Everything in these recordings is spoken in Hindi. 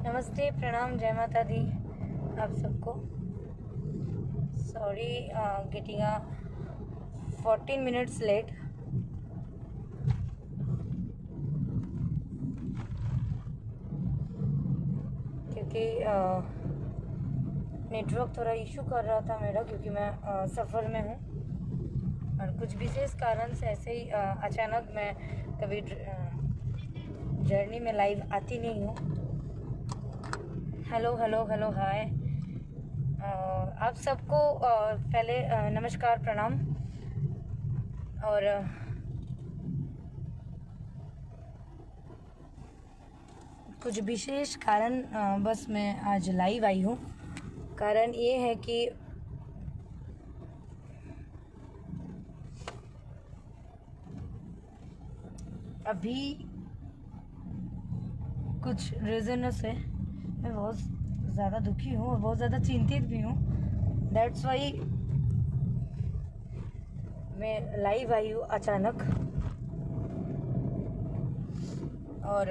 नमस्ते, प्रणाम, जय माता दी आप सबको। Sorry getting 14 minutes late. क्योंकि नेटवर्क थोड़ा इशू कर रहा था मेरा, क्योंकि मैं सफ़र में हूँ और कुछ विशेष कारण से ऐसे ही अचानक मैं कभी जर्नी में लाइव आती नहीं हूँ। हेलो हेलो हेलो हाय आप सबको पहले नमस्कार, प्रणाम। और कुछ विशेष कारण बस मैं आज लाइव आई हूँ। कारण ये है कि अभी कुछ रीज़न से मैं बहुत ज़्यादा दुखी हूँ और बहुत ज़्यादा चिंतित भी हूँ। दैट्स वाई मैं लाइव आई हूँ अचानक। और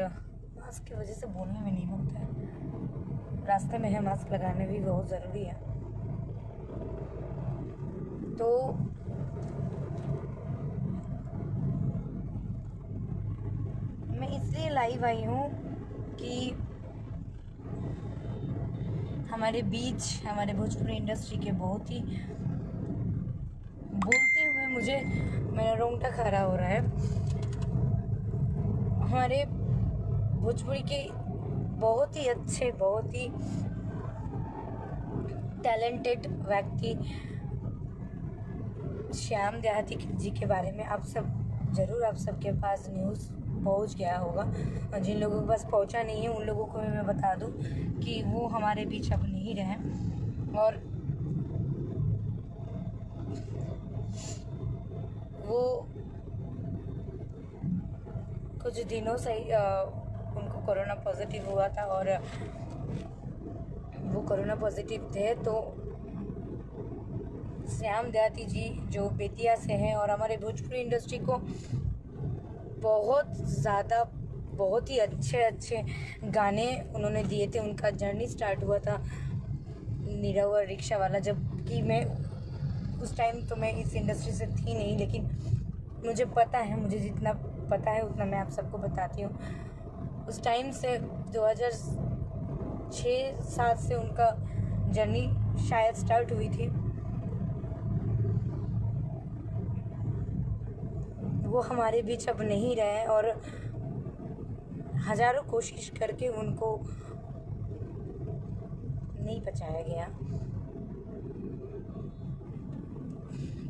मास्क की वजह से बोलने में नहीं होता है, रास्ते में है मास्क लगाने भी बहुत ज़रूरी है। तो मैं इसलिए लाइव आई हूँ कि हमारे बीच, हमारे भोजपुरी इंडस्ट्री के बहुत ही, बोलते हुए मुझे मेरा रोंगटा खड़ा हो रहा है, हमारे भोजपुरी के बहुत ही अच्छे, बहुत ही टैलेंटेड व्यक्ति श्याम देहाती जी के बारे में आप सबके पास न्यूज़ पहुंच गया होगा। और जिन लोगों के पास पहुंचा नहीं है उन लोगों को मैं बता दूं कि वो हमारे बीच अब नहीं रहे और वो कुछ दिनों से उनको कोरोना पॉजिटिव हुआ था और वो कोरोना पॉजिटिव थे। तो श्याम देहाती जी जो बेतिया से हैं और हमारे भोजपुरी इंडस्ट्री को बहुत ज़्यादा, बहुत ही अच्छे गाने उन्होंने दिए थे। उनका जर्नी स्टार्ट हुआ था निरावर रिक्शा वाला, जबकि मैं उस टाइम तो मैं इस इंडस्ट्री से थी नहीं, लेकिन मुझे पता है, मुझे जितना पता है उतना मैं आप सबको बताती हूँ। उस टाइम से 2006-07 से उनका जर्नी शायद स्टार्ट हुई थी। वो हमारे बीच अब नहीं रहे और हजारों कोशिश करके उनको नहीं बचाया गया।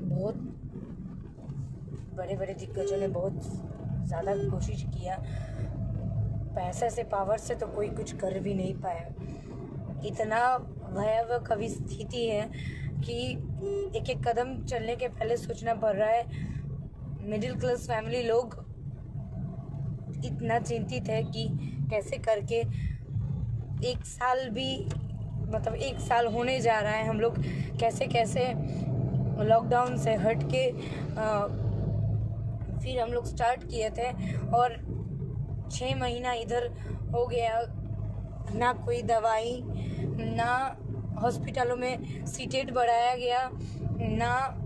बहुत बड़े बड़े दिग्गजों ने बहुत ज़्यादा कोशिश किया, पैसे से, पावर से तो कोई कुछ कर भी नहीं पाया। इतना भयावह कभी स्थिति है कि एक एक कदम चलने के पहले सोचना पड़ रहा है। मिडिल क्लास फैमिली लोग इतना चिंतित है कि कैसे करके एक साल होने जा रहा है, हम लोग कैसे कैसे लॉकडाउन से हट के फिर हम लोग स्टार्ट किए थे और 6 महीना इधर हो गया, ना कोई दवाई, ना हॉस्पिटलों में सीटेट बढ़ाया गया, ना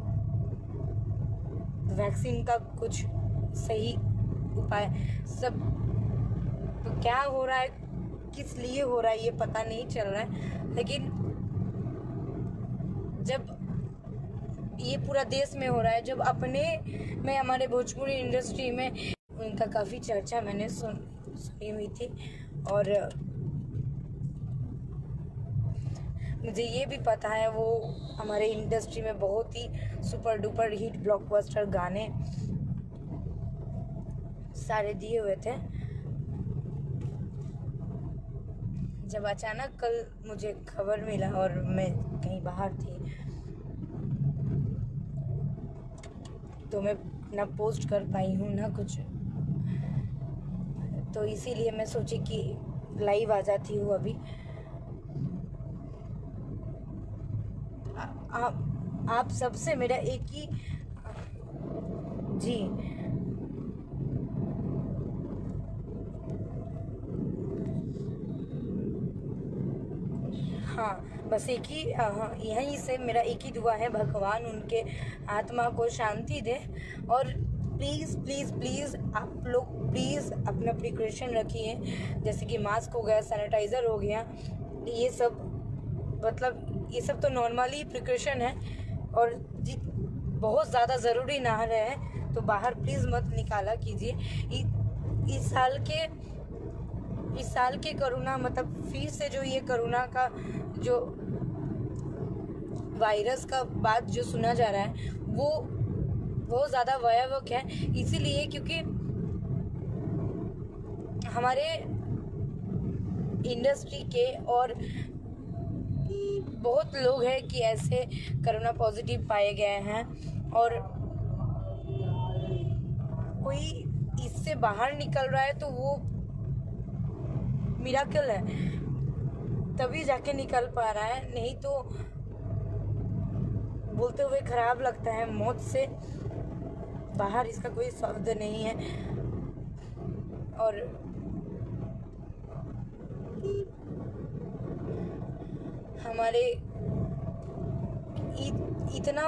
वैक्सीन का कुछ सही उपाय। सब तो क्या हो रहा है, किस लिए हो रहा है ये पता नहीं चल रहा है। लेकिन जब ये पूरा देश में हो रहा है, जब अपने में, हमारे भोजपुरी इंडस्ट्री में उनका काफ़ी चर्चा मैंने सुनी हुई थी और मुझे ये भी पता है वो हमारे इंडस्ट्री में बहुत ही सुपर डुपर हिट ब्लॉकबस्टर गाने सारे दिए हुए थे। जब अचानक कल मुझे खबर मिला और मैं कहीं बाहर थी, तो मैं ना पोस्ट कर पाई हूँ ना कुछ, तो इसीलिए मैं सोची कि लाइव आ जाती हूँ अभी। आप सबसे मेरा एक ही जी हाँ, बस एक ही हाँ, यहीं से मेरा एक ही दुआ है, भगवान उनके आत्मा को शांति दे। और प्लीज़ प्लीज़ प्लीज़ आप लोग प्लीज़ अपना प्रिकॉशन रखिए, जैसे कि मास्क हो गया, सैनिटाइज़र हो गया, ये सब मतलब ये सब तो नॉर्मली प्रिकॉशन है। और बहुत ज़्यादा ज़रूरी ना रहे तो बाहर प्लीज़ मत निकाला कीजिए। इस साल के कोरोना मतलब फिर से जो ये कोरोना का जो वायरस का बात जो सुना जा रहा है वो बहुत ज़्यादा भयावह है, इसीलिए क्योंकि हमारे इंडस्ट्री के और बहुत लोग हैं कि ऐसे कोरोना पॉजिटिव पाए गए हैं और कोई इससे बाहर निकल रहा है तो वो मिराकल है, तभी जाके निकल पा रहा है, नहीं तो बोलते हुए खराब लगता है। मौत से बाहर इसका कोई शब्द नहीं है। और हमारे इतना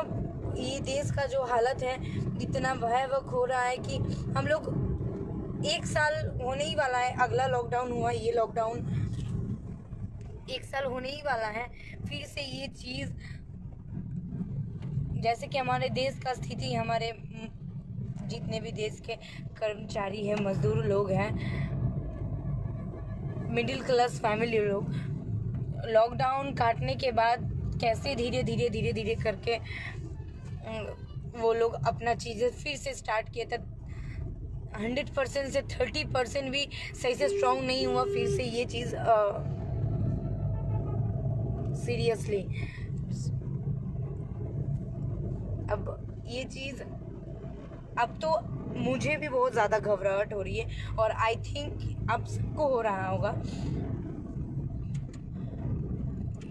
ये देश का जो हालत है इतना भयावह हो रहा है कि हम लोग 1 साल होने ही वाला है, अगला लॉकडाउन हुआ, ये लॉकडाउन 1 साल होने ही वाला है। फिर से ये चीज़ जैसे कि हमारे देश का स्थिति, हमारे जितने भी देश के कर्मचारी हैं, मजदूर लोग हैं, मिडिल क्लास फैमिली लोग, लॉकडाउन काटने के बाद कैसे धीरे धीरे करके वो लोग अपना चीज़ें फिर से स्टार्ट किए थे। 100% से 30% भी सही से स्ट्रॉन्ग नहीं हुआ फिर से ये चीज़ सीरियसली। अब ये चीज़ अब तो मुझे भी बहुत ज़्यादा घबराहट हो रही है और आई थिंक अब सबको हो रहा होगा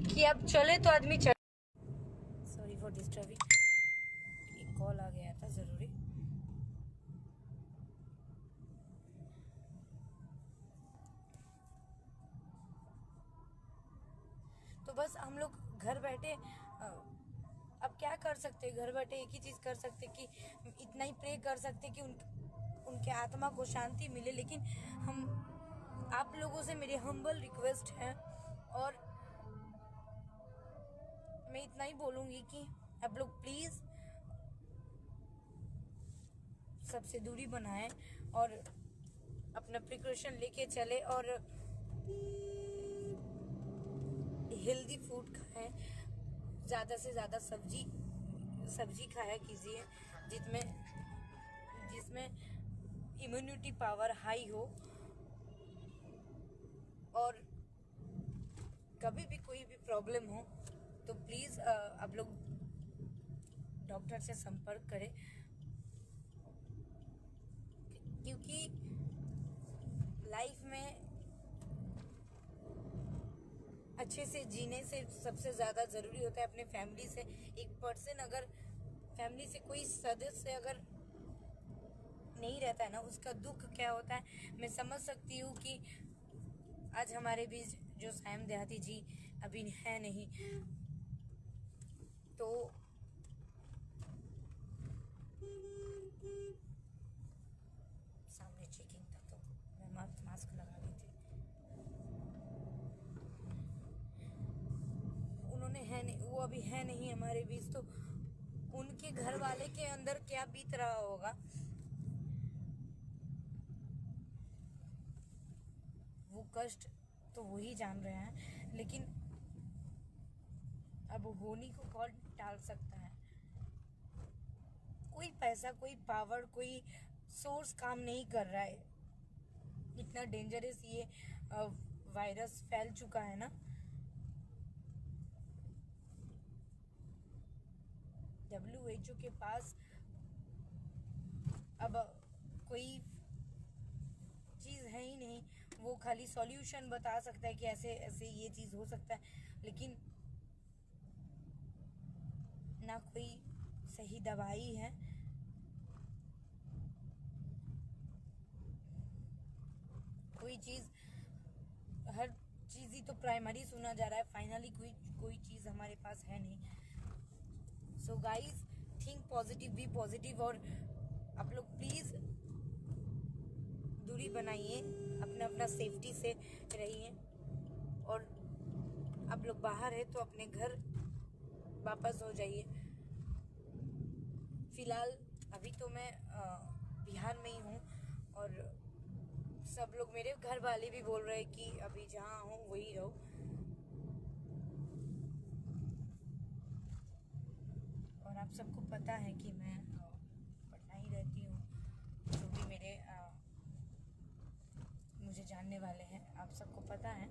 कि अब चले तो आदमी चले। सॉरी फॉर डिस्टर्बिंग, एक कॉल आ गया था ज़रूरी। तो बस हम लोग घर बैठे अब क्या कर सकते, घर बैठे एक ही चीज़ कर सकते कि इतना ही प्रे कर सकते कि उनके आत्मा को शांति मिले। लेकिन हम आप लोगों से मेरी हम्बल रिक्वेस्ट है और मैं इतना ही बोलूँगी कि आप लोग प्लीज़ सबसे दूरी बनाएं और अपना प्रिकॉशन लेके चले और हेल्दी फूड खाएं, ज़्यादा से ज़्यादा सब्जी खाया कीजिए जिसमें इम्यूनिटी पावर हाई हो। और कभी भी कोई भी प्रॉब्लम हो तो प्लीज़ आप लोग डॉक्टर से संपर्क करें, क्योंकि लाइफ में अच्छे से जीने से सबसे ज़्यादा ज़रूरी होता है अपने फैमिली से। एक पर्सन अगर फैमिली से कोई सदस्य अगर नहीं रहता है ना, उसका दुख क्या होता है मैं समझ सकती हूँ। कि आज हमारे बीच जो सायम देहाती जी अभी है नहीं, तो सामने चेकिंग था तो मैं मास्क लगा ली थी। उन्होंने है नहीं, वो अभी है नहीं हमारे बीच, तो उनके घर वाले के अंदर क्या बीत रहा होगा वो कष्ट तो वही जान रहे हैं। लेकिन अब होनी को कौन टाल सकता है। कोई पैसा, कोई पावर, कोई सोर्स काम नहीं कर रहा है। इतना डेंजरस ये वायरस फैल चुका है ना। WHO के पास अब कोई चीज़ है ही नहीं, वो खाली सॉल्यूशन बता सकता है कि ऐसे ऐसे ये चीज़ हो सकता है, लेकिन ना कोई सही दवाई है। कोई चीज़, हर चीज़ ही तो प्राइमरी सुना जा रहा है, फाइनली कोई चीज़ हमारे पास है नहीं। So guys, think positive, be positive, और आप लोग प्लीज़ दूरी बनाइए, अपना अपना सेफ्टी से रहिए, और आप लोग बाहर है तो अपने घर वापस हो जाइए। फिलहाल अभी तो मैं बिहार में ही हूँ, और सब लोग, मेरे घर वाले भी बोल रहे हैं कि अभी जहाँ हूँ वही रहो। और आप सबको पता है कि मैं पटना ही रहती हूँ। जो भी मेरे मुझे जानने वाले हैं, आप सबको पता है।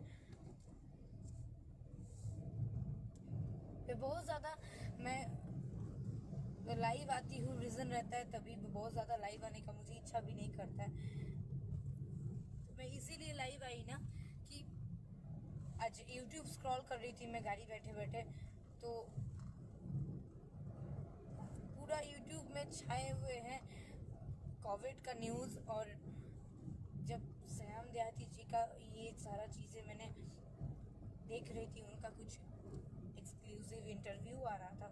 बहुत ज़्यादा मैं लाइव आती हूँ, रीज़न रहता है तभी। बहुत ज़्यादा लाइव आने का मुझे इच्छा भी नहीं करता है, तो मैं इसीलिए लाइव आई ना कि आज यूट्यूब स्क्रॉल कर रही थी मैं गाड़ी बैठे बैठे, तो पूरा यूट्यूब में छाए हुए हैं कोविड का न्यूज़। और जब श्याम देहाती जी का ये सारा चीज़ें मैंने देख रही थी, उनका कुछ एक्सक्लूसिव इंटरव्यू आ रहा था,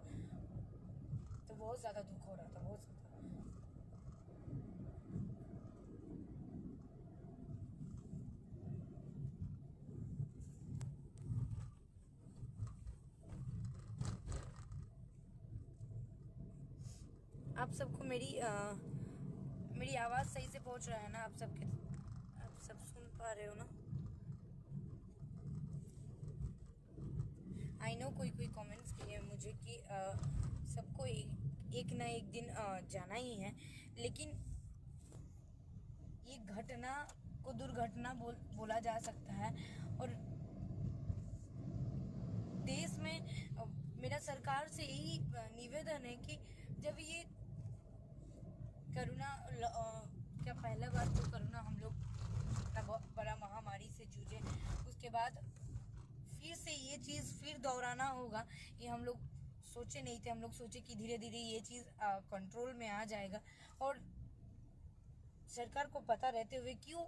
तो बहुत ज़्यादा दुख हो रहा था, बहुत ज़्यादा। आप सबको मेरी आवाज़ सही से पहुंच रहा है ना? आप सब सुन पा रहे हो ना? आई नो कोई कमेंट्स किए मुझे कि सबको एक ना एक दिन जाना ही है, लेकिन ये घटना को दुर्घटना बोला जा सकता है। और देश में मेरा सरकार से यही निवेदन है कि जब ये कोरोना क्या पहला बार तो कोरोना हम लोग इतना बड़ा महामारी से जूझे, उसके बाद फिर से ये चीज़ फिर दोहराना होगा, ये हम लोग सोचे नहीं थे। हम लोग सोचे कि धीरे धीरे ये चीज़ कंट्रोल में आ जाएगा, और सरकार को पता रहते हुए क्यों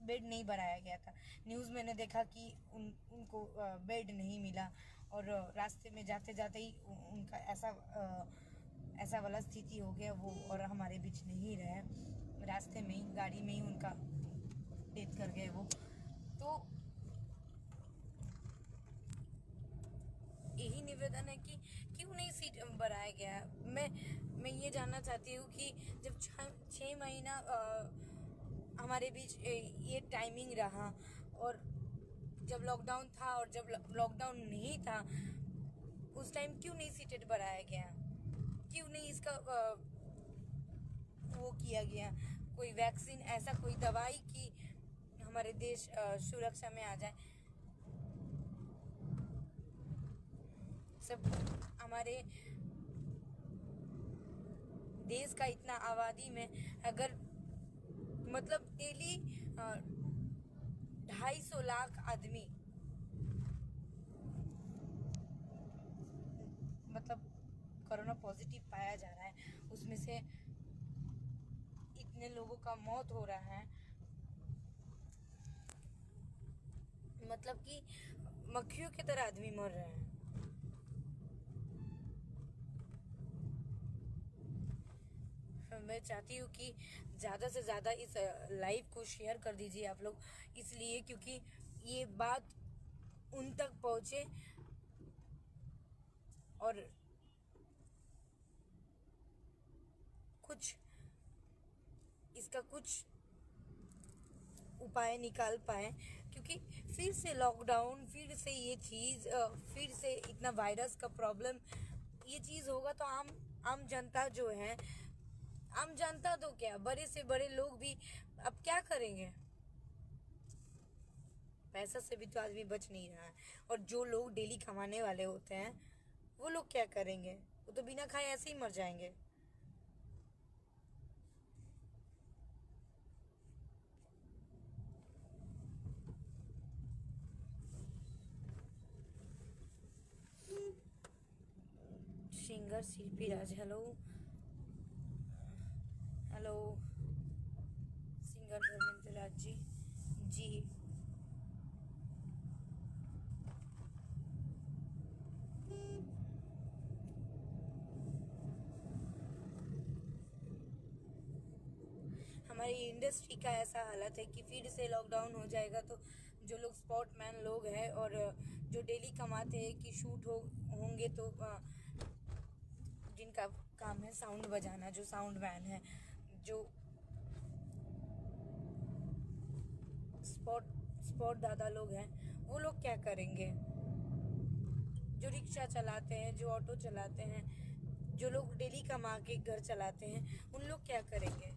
बेड नहीं बनाया गया था। न्यूज़ मैंने देखा कि उनको बेड नहीं मिला, और रास्ते में जाते जाते ही उनका ऐसा वाला स्थिति हो गया वो, और हमारे बीच नहीं रहे, रास्ते में ही गाड़ी में ही उनका डेथ कर गए वो। तो यही निवेदन है कि क्यों नहीं सीट बढ़ाया गया। मैं ये जानना चाहती हूँ कि जब 6 महीना हमारे बीच ये टाइमिंग रहा, और जब लॉकडाउन था और जब लॉकडाउन नहीं था, उस टाइम क्यों नहीं सीटेड बढ़ाया गया, क्यों नहीं इसका वो किया गया, कोई वैक्सीन, ऐसा कोई दवाई की हमारे देश सुरक्षा में आ जाए। सब हमारे देश का इतना आबादी में अगर मतलब डेली 250 लाख आदमी मतलब कोरोना पॉजिटिव पाया जा रहा है, उसमें से इतने लोगों का मौत हो रहा है, मतलब कि मक्खियों की तरह आदमी मर रहे हैं। मैं चाहती हूँ कि ज़्यादा से ज़्यादा इस लाइव को शेयर कर दीजिए आप लोग, इसलिए क्योंकि ये बात उन तक पहुँचे और इसका कुछ उपाय निकाल पाए, क्योंकि फिर से लॉकडाउन, फिर से ये चीज़, फिर से इतना वायरस का प्रॉब्लम, ये चीज़ होगा तो आम जनता जो है, आम जनता तो क्या, बड़े से बड़े लोग भी अब क्या करेंगे? पैसा से भी तो आदमी बच नहीं रहा है, और जो लोग डेली कमाने वाले होते हैं वो लोग क्या करेंगे? वो तो बिना खाए ऐसे ही मर जाएंगे। सिंगर शिल्पी राज, hello hello. Singer Dharmendra Raj ji, जी हमारी इंडस्ट्री का ऐसा हालत है कि फिर से लॉकडाउन हो जाएगा तो जो लोग स्पॉटमैन लोग हैं और जो डेली कमाते हैं कि शूट होंगे तो जिनका काम है साउंड बजाना, जो साउंड मैन है, जो स्पॉट दादा लोग हैं, वो लोग क्या करेंगे? जो रिक्शा चलाते हैं, जो ऑटो चलाते हैं, जो लोग डेली कमा के घर चलाते हैं, उन लोग क्या करेंगे?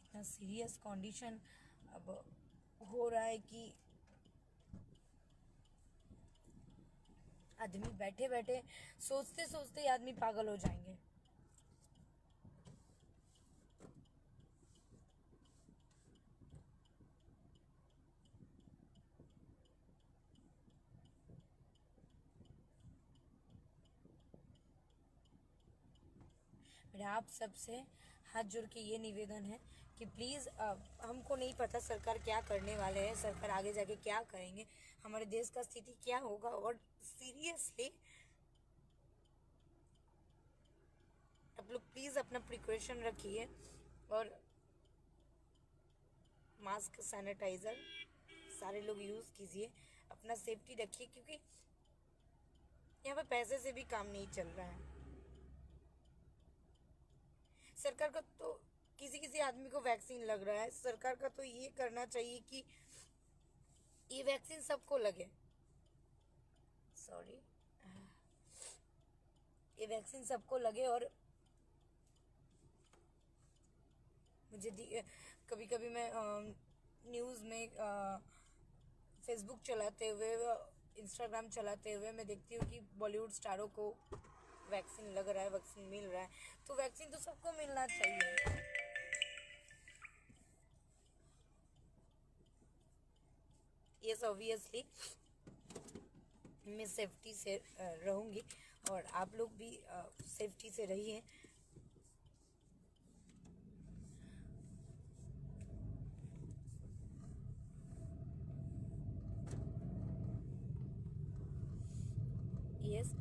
इतना सीरियस कंडीशन अब हो रहा है कि आदमी बैठे बैठे सोचते सोचते आदमी पागल हो जाएंगे। मेरा आप सबसे हाथ जोड़ के ये निवेदन है कि प्लीज़, हमको नहीं पता सरकार क्या करने वाले हैं, सरकार आगे जाके क्या करेंगे, हमारे देश का स्थिति क्या होगा, और सीरियसली आप लोग प्लीज़ अपना प्रिकॉशन रखिए और मास्क, सैनिटाइज़र सारे लोग यूज़ कीजिए, अपना सेफ्टी रखिए, क्योंकि यहाँ पे पैसे से भी काम नहीं चल रहा है। सरकार का तो किसी किसी आदमी को वैक्सीन लग रहा है, सरकार का तो ये करना चाहिए कि ये वैक्सीन सबको लगे। सॉरी, ये वैक्सीन सबको लगे। और मुझे कभी कभी मैं न्यूज़ में फेसबुक चलाते हुए, इंस्टाग्राम चलाते हुए मैं देखती हूँ कि बॉलीवुड स्टारों को वैक्सीन लग रहा है, वैक्सीन मिल रहा है। तो वैक्सीन तो सबको मिलना चाहिए। यस, ऑब्वियसली मैं सेफ्टी से रहूँगी और आप लोग भी सेफ्टी से रहिए। यस,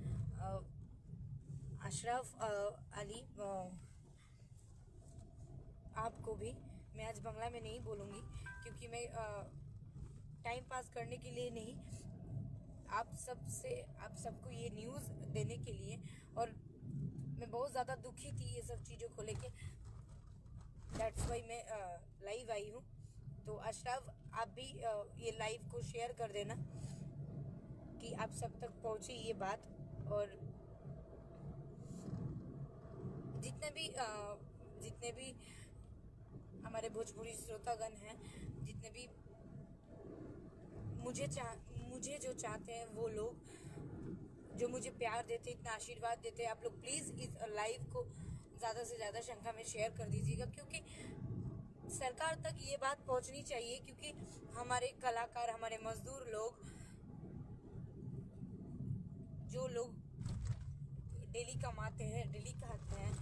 अशरफ अली, आपको भी मैं आज बांग्ला में नहीं बोलूँगी, क्योंकि मैं टाइम पास करने के लिए नहीं, आप सबको ये न्यूज़ देने के लिए। और मैं बहुत ज़्यादा दुखी थी ये सब चीज़ों को लेके, दैट्स वाई मैं लाइव आई हूँ। तो अशरफ, आप भी ये लाइव को शेयर कर देना कि आप सब तक पहुँचे ये बात। और जितने भी हमारे भोजपुरी श्रोतागण हैं, जितने भी मुझे जो चाहते हैं, वो लोग जो मुझे प्यार देते, इतना आशीर्वाद देते, आप लोग प्लीज़ इस लाइव को ज़्यादा से ज़्यादा संख्या में शेयर कर दीजिएगा, क्योंकि सरकार तक ये बात पहुंचनी चाहिए। क्योंकि हमारे कलाकार, हमारे मजदूर लोग, जो लोग डेली कमाते हैं, डेली खाते हैं,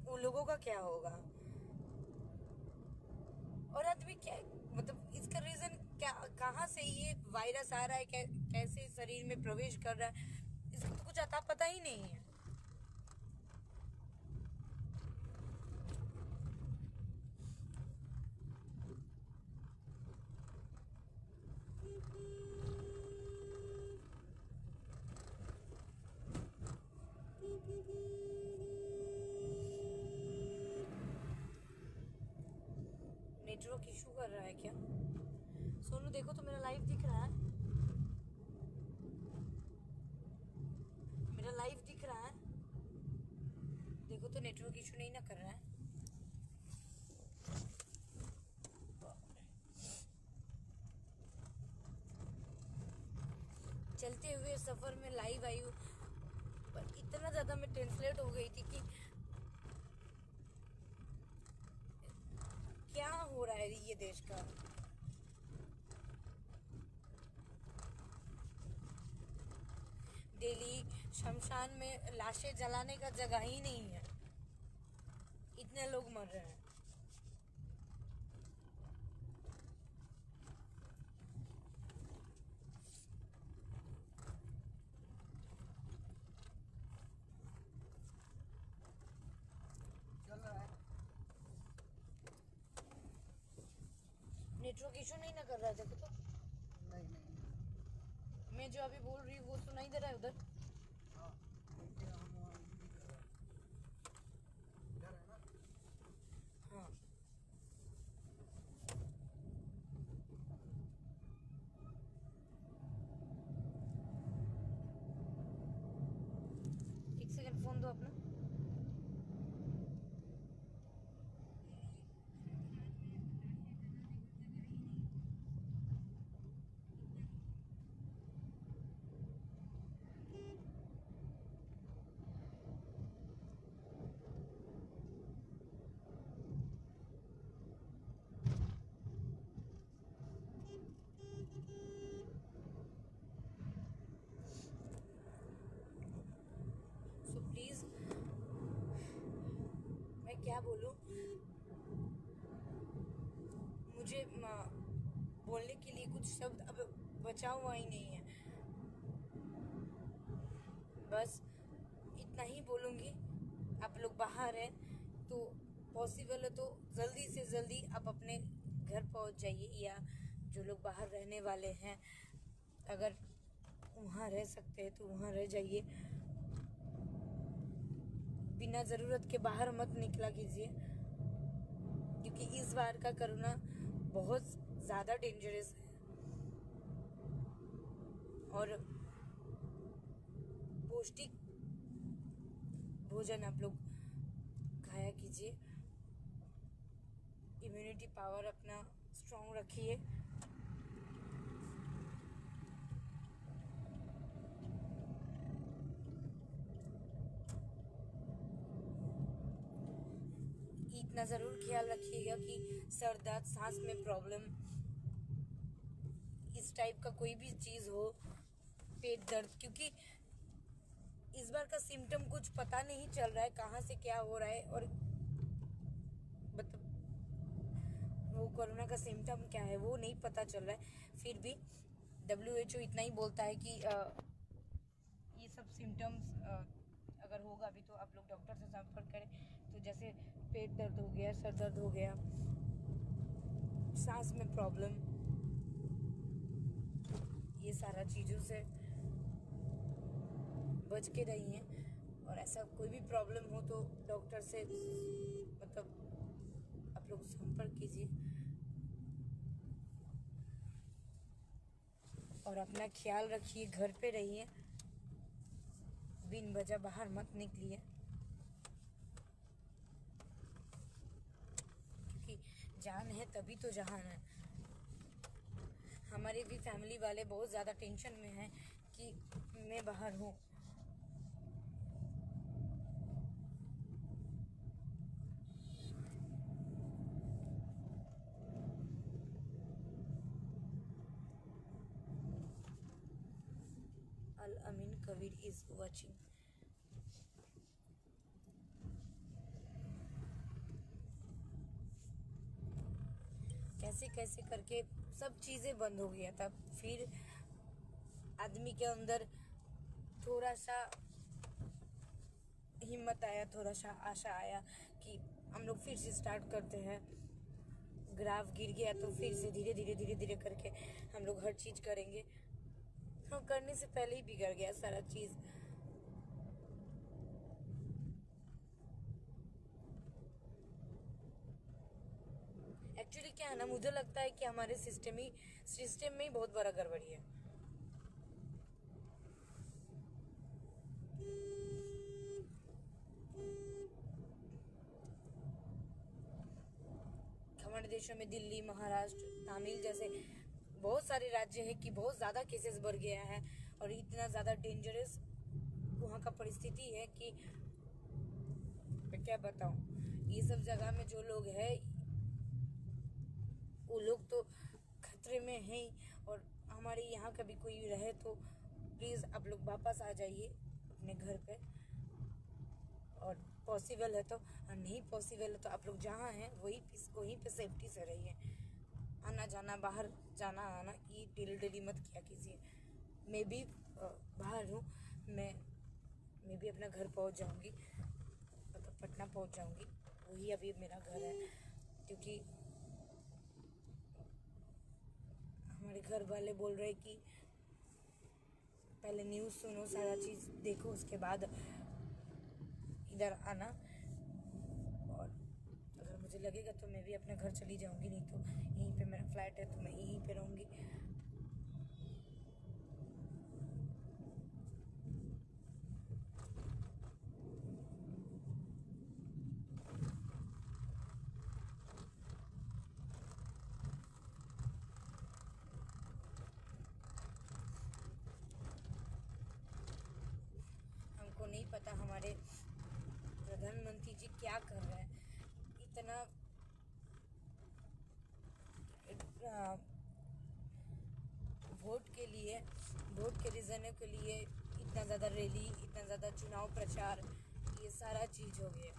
उन लोगों का क्या होगा? और आदमी क्या, मतलब इसका रीजन क्या, कहाँ से ये वायरस आ रहा है, कैसे शरीर में प्रवेश कर रहा है, इसको तो कुछ अता पता ही नहीं है। नेटवर्क इशू कर रहा है क्या? सोनू देखो तो मेरा लाइव दिख रहा है, मेरा लाइव दिख रहा है, देखो तो नेटवर्क इशू नहीं ना कर रहा है। चलते हुए सफर में लाइव आई हूँ, पर इतना ज्यादा मैं टेंसलेट हो गई थी कि क्या हो रहा है ये देश का। डेली शमशान में लाशें जलाने का जगह ही नहीं है, इतने लोग मर रहे हैं। चल रहा है। नेटवर्क इशू नहीं ना कर रहा है देखो तो। नहीं नहीं। मैं जो अभी बोल रही हूँ वो सुनाई दे रहा है उधर। हाँ, देखिए हम वहाँ नहीं कर रहे हैं। इधर है ना। हाँ एक सेकंड फोन दो अपना। सो प्लीज मैं क्या बोलूँ, मुझे बोलने के लिए कुछ शब्द अब बचा हुआ ही नहीं है। बस इतना ही बोलूँगी। आप लोग बाहर हैं तो पॉसिबल है तो जल्दी से जल्दी आप अपने घर पहुंच जाइए, या जो लोग बाहर रहने वाले हैं अगर वहाँ रह सकते हैं तो वहाँ रह जाइए। बिना ज़रूरत के बाहर मत निकला कीजिए, क्योंकि इस बार का कोरोना बहुत ज़्यादा डेंजरस है। और पौष्टिक भोजन आप लोग खाया कीजिए, इम्यूनिटी पावर अपना स्ट्रॉन्ग रखिए। इतना ज़रूर ख्याल रखिएगा कि सर दर्द, सांस में प्रॉब्लम, इस टाइप का कोई भी चीज़ हो, पेट दर्द, क्योंकि इस बार का सिम्टम कुछ पता नहीं चल रहा है कहाँ से क्या हो रहा है। और मतलब वो कोरोना का सिम्टम क्या है वो नहीं पता चल रहा है। फिर भी WHO इतना ही बोलता है कि ये सब सिम्टम्स अगर होगा भी तो आप लोग डॉक्टर से संपर्क करें। तो जैसे पेट दर्द हो गया, सर दर्द हो गया, सांस में प्रॉब्लम, ये सारा चीज़ों से बच के रहिए। और ऐसा कोई भी प्रॉब्लम हो तो डॉक्टर से मतलब आप लोग संपर्क कीजिए। और अपना ख्याल रखिए, घर पे रहिए, बिन वजह बाहर मत निकलिए, क्योंकि जान है तभी तो जहान है। हमारे भी फैमिली वाले बहुत ज़्यादा टेंशन में हैं कि मैं बाहर हूँ। अल अमीन कबीर इज वाचिंग। कैसे कैसे करके सब चीज़ें बंद हो गया था, फिर आदमी के अंदर थोड़ा सा हिम्मत आया, थोड़ा सा आशा आया कि हम लोग फिर से स्टार्ट करते हैं। ग्राफ गिर गया तो फिर से धीरे धीरे धीरे धीरे करके हम लोग हर चीज़ करेंगे। हम करने से पहले ही बिगड़ गया सारा चीज़। एक्चुअली क्या है ना, मुझे लगता है कि हमारे सिस्टम में ही बहुत बड़ा गड़बड़ी है। हमारे देशों में दिल्ली, महाराष्ट्र, तमिल जैसे बहुत सारे राज्य हैं कि बहुत ज़्यादा केसेस बढ़ गया है। और इतना ज़्यादा डेंजरस वहाँ का परिस्थिति है कि मैं क्या बताऊँ। ये सब जगह में जो लोग हैं वो लोग तो खतरे में हैं। और हमारे यहाँ कभी कोई रहे तो प्लीज़ आप लोग वापस आ जाइए, अपने घर पे, और पॉसिबल है तो, और नहीं पॉसिबल है तो आप लोग जहाँ हैं वहीं पे सेफ्टी से रहिए। आना जाना, बाहर जाना आना ये डेली मत किया कीजिए। मैं भी बाहर हूँ, मैं भी अपना घर पहुँच जाऊँगी, मतलब पटना पहुँच जाऊँगी, वही अभी मेरा घर है। क्योंकि हमारे घर वाले बोल रहे कि पहले न्यूज़ सुनो, सारा चीज़ देखो, उसके बाद इधर आना। और अगर मुझे लगेगा तो मैं भी अपने घर चली जाऊंगी, नहीं तो यहीं पे मेरा फ्लैट है तो मैं यहीं पे रहूंगी। हमको नहीं पता हमारे प्रधानमंत्री जी क्या कर रहे हैं, इतना वोट के रीज़नों के लिए इतना ज़्यादा रैली, इतना ज़्यादा चुनाव प्रचार, ये सारा चीज़ हो गया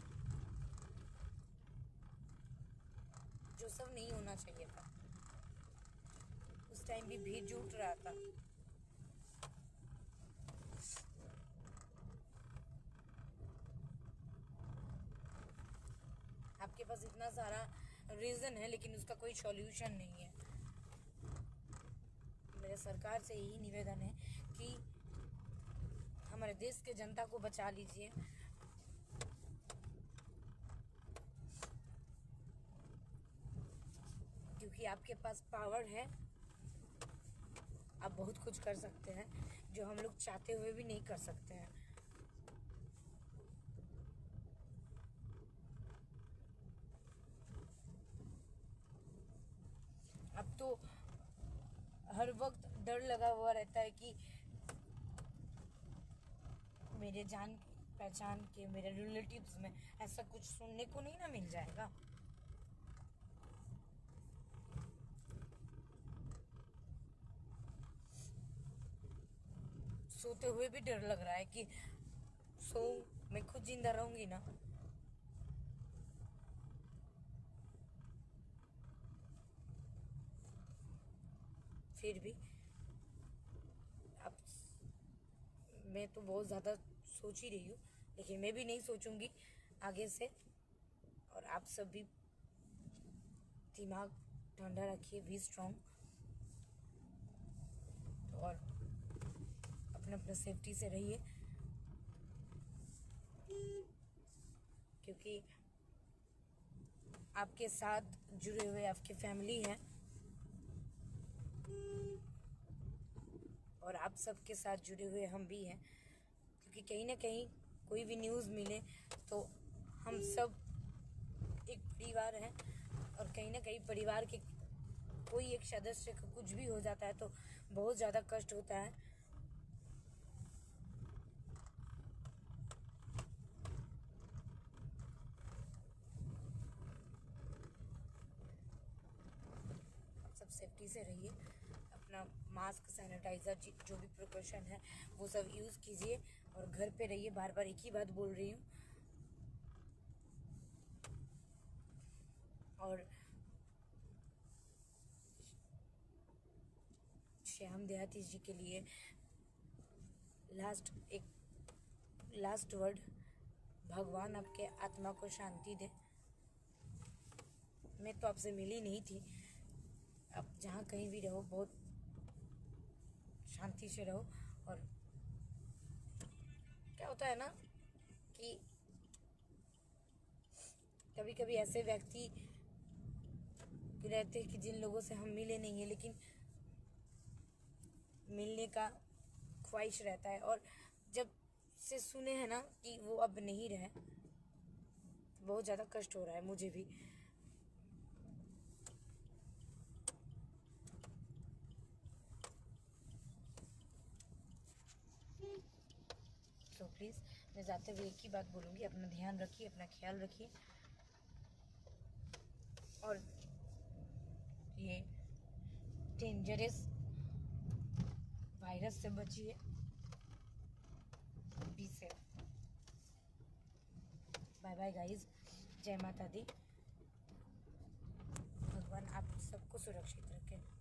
जो सब नहीं होना चाहिए था। उस टाइम भी भीड़ जुट रहा था। आपके पास इतना सारा रीज़न है लेकिन उसका कोई सॉल्यूशन नहीं है। मेरे सरकार से यही निवेदन है कि हमारे देश के जनता को बचा लीजिए। क्योंकि आपके पास पावर है, आप बहुत कुछ कर सकते हैं जो हम लोग चाहते हुए भी नहीं कर सकते हैं। अब तो हर वक्त डर लगा हुआ रहता है कि मेरे जान पहचान के, मेरे रिलेटिव्स में ऐसा कुछ सुनने को नहीं ना मिल जाएगा। सोते हुए भी डर लग रहा है कि मैं खुद जिंदा रहूंगी ना। फिर भी अब मैं तो बहुत ज़्यादा सोच ही रही हूँ, लेकिन मैं भी नहीं सोचूंगी आगे से। और आप सब भी दिमाग ठंडा रखिए, बी स्ट्रॉन्ग, और अपने अपने सेफ्टी से रहिए। क्योंकि आपके साथ जुड़े हुए आपके फैमिली हैं, और आप सबके साथ जुड़े हुए हम भी हैं। क्योंकि कहीं ना कहीं कोई भी न्यूज़ मिले तो हम सब एक परिवार हैं, और कहीं ना कहीं परिवार के कोई एक सदस्य को कुछ भी हो जाता है तो बहुत ज़्यादा कष्ट होता है। सब सेफ्टी से रहिए, अपना मास्क, सैनिटाइज़र, जो भी प्रिकॉशन है वो सब यूज़ कीजिए, और घर पे रहिए। बार बार एक ही बात बोल रही हूँ। और श्याम देहाती जी के लिए लास्ट वर्ड, भगवान आपके आत्मा को शांति दे। मैं तो आपसे मिली नहीं थी, आप जहाँ कहीं भी रहो बहुत शांति से रहो। और क्या होता है ना कि कभी कभी ऐसे व्यक्ति रहते हैं कि जिन लोगों से हम मिले नहीं है, लेकिन मिलने का ख्वाहिश रहता है, और जब से सुने हैं ना कि वो अब नहीं रहे तो बहुत ज़्यादा कष्ट हो रहा है मुझे भी। तो प्लीज़ मैं जाते हुए एक ही बात बोलूँगी, अपना ध्यान रखिए, अपना ख्याल रखिए, और ये डेंजरस वायरस से बचिए। पीस। से। बाय बाय गाइस, जय माता दी। भगवान आप सबको सुरक्षित रखे।